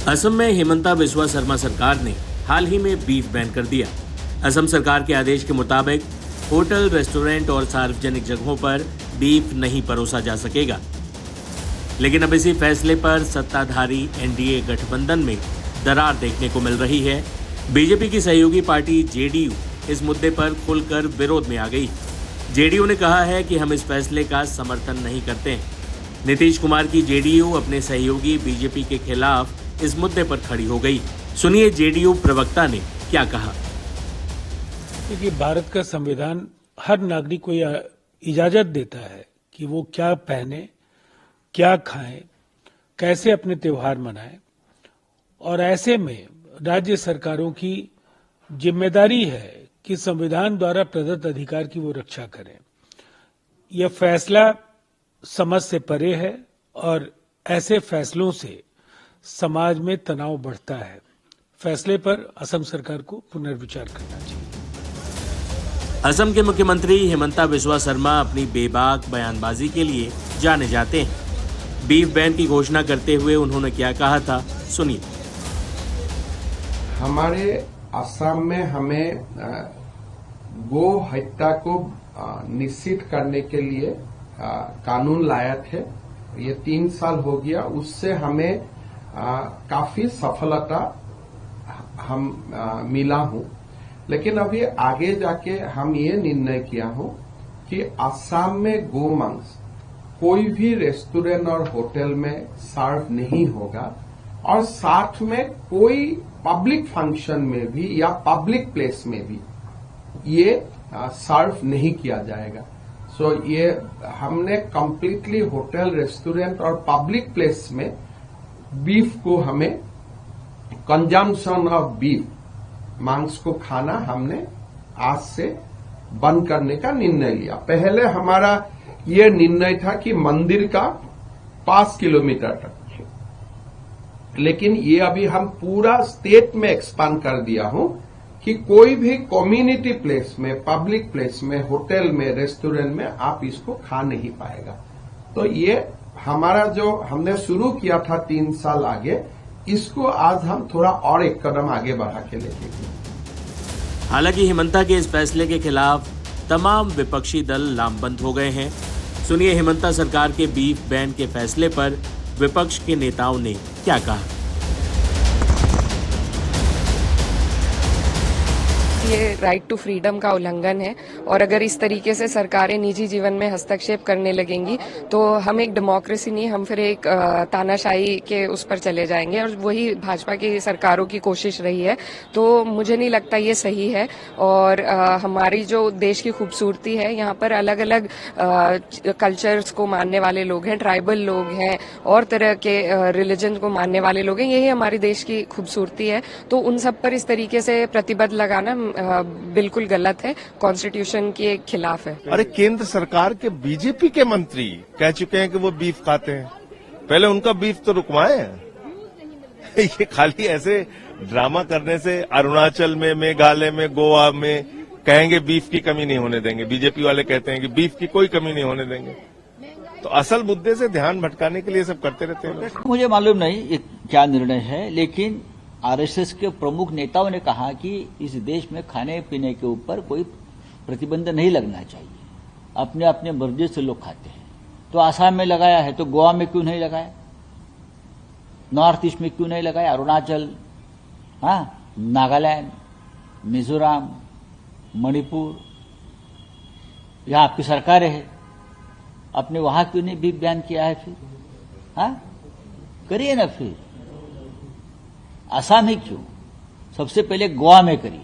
असम में हिमंता बिस्वा शर्मा सरकार ने हाल ही में बीफ बैन कर दिया। असम सरकार के आदेश के मुताबिक होटल, रेस्टोरेंट और सार्वजनिक जगहों पर बीफ नहीं परोसा जा सकेगा। लेकिन अब इसी फैसले पर सत्ताधारी एनडीए गठबंधन में दरार देखने को मिल रही है। बीजेपी की सहयोगी पार्टी जेडीयू इस मुद्दे पर खुलकर विरोध में आ गई। जेडीयू ने कहा है कि हम इस फैसले का समर्थन नहीं करते हैं। नीतीश कुमार की जेडीयू अपने सहयोगी बीजेपी के खिलाफ इस मुद्दे पर खड़ी हो गई। सुनिए जेडीयू प्रवक्ता ने क्या कहा। देखिए, भारत का संविधान हर नागरिक को यह इजाजत देता है कि वो क्या पहने, क्या खाएं, कैसे अपने त्योहार मनाएं, और ऐसे में राज्य सरकारों की जिम्मेदारी है कि संविधान द्वारा प्रदत्त अधिकार की वो रक्षा करें। यह फैसला समझ से परे है और ऐसे फैसलों से समाज में तनाव बढ़ता है। फैसले पर असम सरकार को पुनर्विचार करना चाहिए। असम के मुख्यमंत्री हिमंता बिस्वा शर्मा अपनी बेबाक बयानबाजी के लिए जाने जाते हैं। बीफ बैन की घोषणा करते हुए उन्होंने क्या कहा था, सुनिए। हमारे असम में हमें गो हत्या को निश्चित करने के लिए कानून लाया थे। ये 3 साल हो गया, उससे हमें काफी सफलता मिला हूं। लेकिन अभी आगे जाके हम ये निर्णय किया हूं कि असम में गोमांस कोई भी रेस्टोरेंट और होटल में सर्व नहीं होगा, और साथ में कोई पब्लिक फंक्शन में भी या पब्लिक प्लेस में भी ये सर्व नहीं किया जाएगा। सो ये हमने कंप्लीटली होटल, रेस्टोरेंट और पब्लिक प्लेस में बीफ को हमें कंजम्पशन ऑफ बीफ, मांस को खाना हमने आज से बंद करने का निर्णय लिया। पहले हमारा ये निर्णय था कि मंदिर का 5 किलोमीटर तक, लेकिन ये अभी हम पूरा स्टेट में एक्सपांड कर दिया हूं कि कोई भी कम्युनिटी प्लेस में, पब्लिक प्लेस में, होटल में, रेस्टोरेंट में आप इसको खा नहीं पाएगा। तो ये हमारा जो हमने शुरू किया था 3 साल आगे, इसको आज हम थोड़ा और एक कदम आगे बढ़ा के लेके गए। हालांकि हिमंता के इस फैसले के खिलाफ तमाम विपक्षी दल लामबंद हो गए हैं। सुनिए हिमंता सरकार के बीफ बैन के फैसले पर विपक्ष के नेताओं ने क्या कहा। ये राइट टू फ्रीडम का उल्लंघन है, और अगर इस तरीके से सरकारें निजी जीवन में हस्तक्षेप करने लगेंगी तो हम एक डेमोक्रेसी नहीं, हम फिर एक तानाशाही के उस पर चले जाएंगे, और वही भाजपा की सरकारों की कोशिश रही है। तो मुझे नहीं लगता ये सही है। और हमारी जो देश की खूबसूरती है, यहाँ पर अलग अलग कल्चर्स को मानने वाले लोग हैं, ट्राइबल लोग हैं, और तरह के रिलीजन को मानने वाले लोग हैं। यही हमारी देश की खूबसूरती है। तो उन सब पर इस तरीके से प्रतिबंध लगाना बिल्कुल गलत है, कॉन्स्टिट्यूशन के खिलाफ है। अरे केंद्र सरकार के बीजेपी के मंत्री कह चुके हैं कि वो बीफ खाते हैं, पहले उनका बीफ तो रुकवाए। ये खाली ऐसे ड्रामा करने से अरुणाचल में, मेघालय में, गोवा में कहेंगे बीफ की कमी नहीं होने देंगे। बीजेपी वाले कहते हैं कि बीफ की कोई कमी नहीं होने देंगे। तो असल मुद्दे से ध्यान भटकाने के लिए सब करते रहते हैं। मुझे मालूम नहीं ये क्या निर्णय है, लेकिन आरएसएस के प्रमुख नेताओं ने कहा कि इस देश में खाने पीने के ऊपर कोई प्रतिबंध नहीं लगना चाहिए, अपने अपने मर्जी से लोग खाते हैं। तो आसाम में लगाया है तो गोवा में क्यों नहीं लगाया, नॉर्थ ईस्ट में क्यों नहीं लगाया, अरुणाचल, नागालैंड, मिजोरम, मणिपुर, यहां आपकी सरकारें हैं, आपने वहां क्यों नहीं बीफ बैन किया है? फिर करिए ना, फिर आसाम ही क्यों, सबसे पहले गोवा में करिए।